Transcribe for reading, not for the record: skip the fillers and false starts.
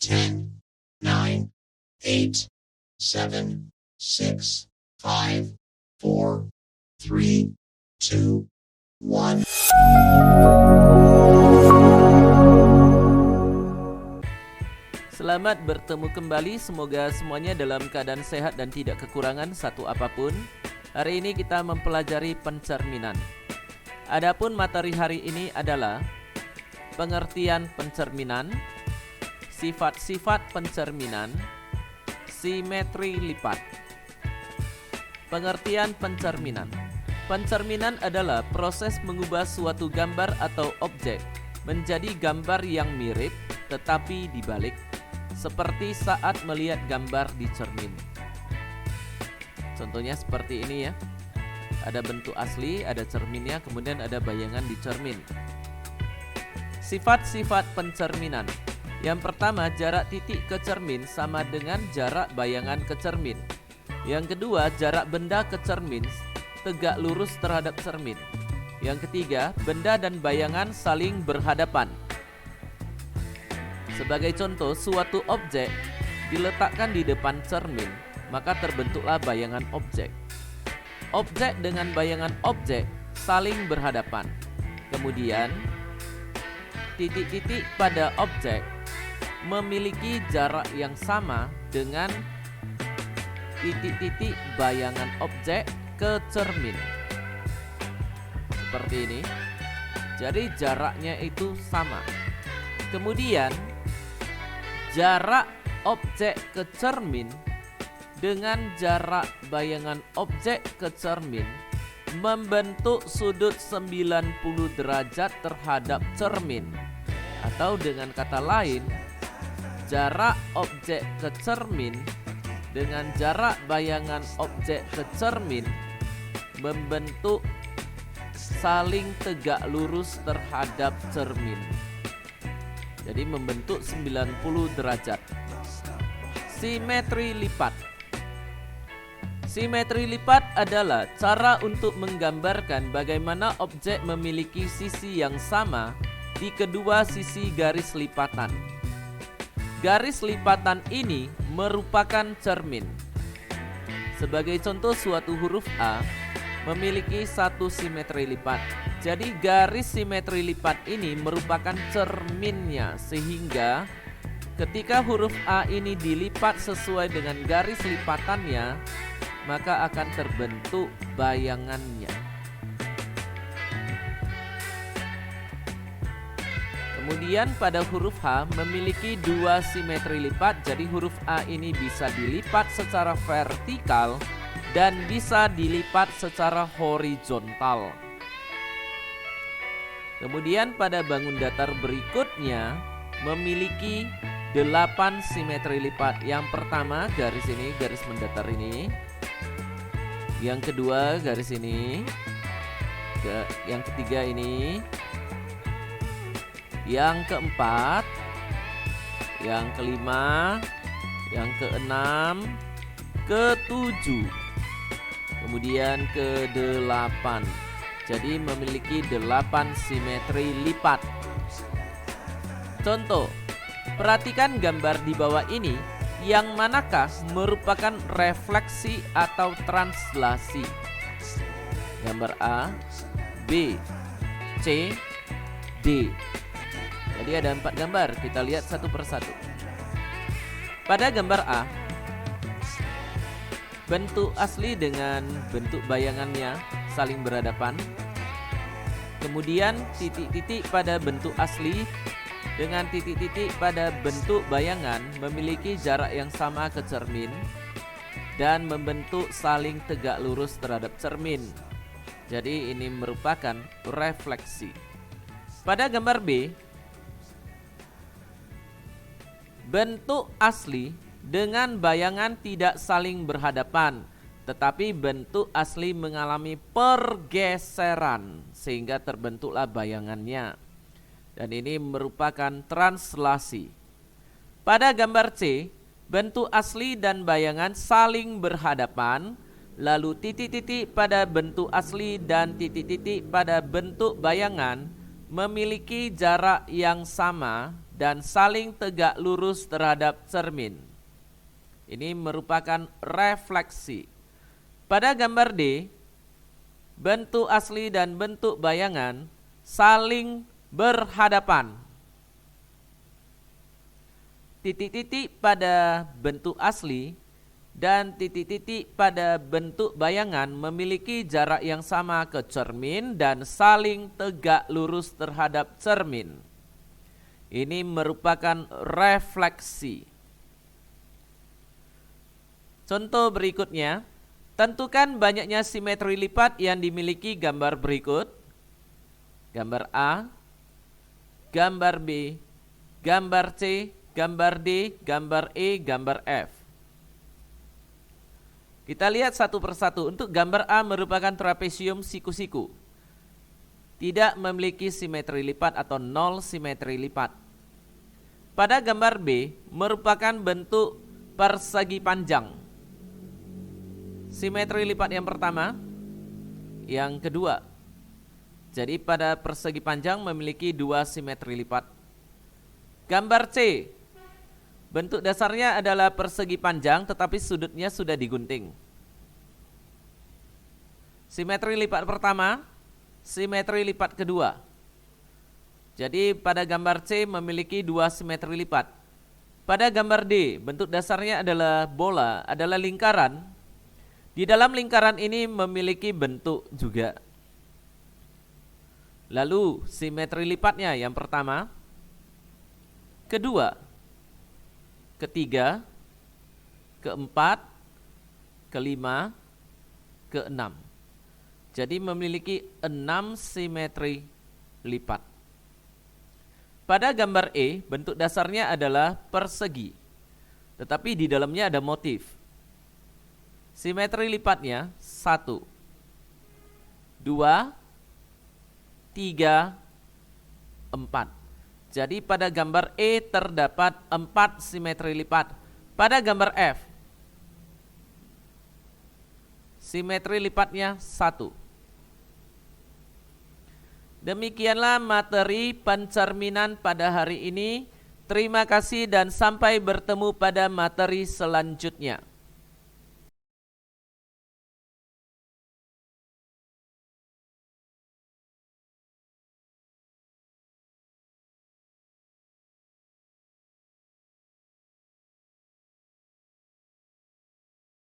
10, 9, 8, 7, 6, 5, 4, 3, 2, 1. Selamat bertemu kembali, semoga semuanya dalam keadaan sehat dan tidak kekurangan satu apapun. Hari ini kita mempelajari pencerminan. Adapun materi hari ini adalah pengertian pencerminan, sifat-sifat pencerminan, simetri lipat. Pengertian pencerminan. Pencerminan adalah proses mengubah suatu gambar atau objek menjadi gambar yang mirip tetapi dibalik, seperti saat melihat gambar di cermin. Contohnya seperti ini ya. Ada bentuk asli, ada cerminnya, kemudian ada bayangan di cermin. Sifat-sifat pencerminan. Yang pertama, jarak titik ke cermin sama dengan jarak bayangan ke cermin. Yang kedua, jarak benda ke cermin tegak lurus terhadap cermin. Yang ketiga, benda dan bayangan saling berhadapan. Sebagai contoh, suatu objek diletakkan di depan cermin, maka terbentuklah bayangan objek. Objek dengan bayangan objek saling berhadapan. Kemudian, titik-titik pada objek memiliki jarak yang sama dengan titik-titik bayangan objek ke cermin. Seperti ini. Jadi jaraknya itu sama. Kemudian jarak objek ke cermin dengan jarak bayangan objek ke cermin membentuk sudut 90 derajat terhadap cermin. Atau dengan kata lain, jarak objek ke cermin dengan jarak bayangan objek ke cermin membentuk saling tegak lurus terhadap cermin. Jadi membentuk 90 derajat. Simetri lipat. Simetri lipat adalah cara untuk menggambarkan bagaimana objek memiliki sisi yang sama di kedua sisi garis lipatan. Garis lipatan ini merupakan cermin. Sebagai contoh, suatu huruf A memiliki satu simetri lipat. Jadi garis simetri lipat ini merupakan cerminnya, sehingga ketika huruf A ini dilipat sesuai dengan garis lipatannya, maka akan terbentuk bayangannya. Kemudian pada huruf H memiliki dua simetri lipat, jadi huruf A ini bisa dilipat secara vertikal dan bisa dilipat secara horizontal. Kemudian pada bangun datar berikutnya memiliki 8 simetri lipat. Yang pertama garis ini, garis mendatar ini. Yang kedua garis ini. Yang ketiga ini. Yang keempat. Yang kelima. Yang keenam. Ketujuh. Kemudian ke-8. Jadi memiliki 8 simetri lipat. Contoh, perhatikan gambar di bawah ini, yang manakah merupakan refleksi atau translasi? Gambar A, B, C, D. Jadi ada 4 gambar, kita lihat satu persatu. Pada gambar A, bentuk asli dengan bentuk bayangannya saling berhadapan. Kemudian titik-titik pada bentuk asli dengan titik-titik pada bentuk bayangan memiliki jarak yang sama ke cermin dan membentuk saling tegak lurus terhadap cermin. Jadi ini merupakan refleksi. Pada gambar B, bentuk asli dengan bayangan tidak saling berhadapan, tetapi bentuk asli mengalami pergeseran sehingga terbentuklah bayangannya. Dan ini merupakan translasi. Pada gambar C, bentuk asli dan bayangan saling berhadapan, lalu titik-titik pada bentuk asli dan titik-titik pada bentuk bayangan memiliki jarak yang sama dan saling tegak lurus terhadap cermin. Ini merupakan refleksi. Pada gambar D, bentuk asli dan bentuk bayangan saling berhadapan. Titik-titik pada bentuk asli dan titik-titik pada bentuk bayangan memiliki jarak yang sama ke cermin dan saling tegak lurus terhadap cermin. Ini merupakan refleksi. Contoh berikutnya, tentukan banyaknya simetri lipat yang dimiliki gambar berikut. Gambar A, gambar B, gambar C, gambar D, gambar E, gambar F. Kita lihat satu persatu. Untuk gambar A merupakan trapesium siku-siku. Tidak memiliki simetri lipat atau nol simetri lipat. Pada gambar B merupakan bentuk persegi panjang. Simetri lipat yang pertama, yang kedua. Jadi pada persegi panjang memiliki dua simetri lipat. Gambar C, bentuk dasarnya adalah persegi panjang tetapi sudutnya sudah digunting. Simetri lipat pertama, simetri lipat kedua. Jadi pada gambar C memiliki dua simetri lipat. Pada gambar D, bentuk dasarnya adalah bola, adalah lingkaran. Di dalam lingkaran ini memiliki bentuk juga. Lalu simetri lipatnya yang pertama, kedua, ketiga, keempat, kelima, keenam. Jadi memiliki 6 simetri lipat. Pada gambar E, bentuk dasarnya adalah persegi, tetapi di dalamnya ada motif. Simetri lipatnya 1, 2, 3, 4. Jadi pada gambar E terdapat 4 simetri lipat. Pada gambar F, simetri lipatnya 1. Demikianlah materi pencerminan pada hari ini. Terima kasih dan sampai bertemu pada materi selanjutnya.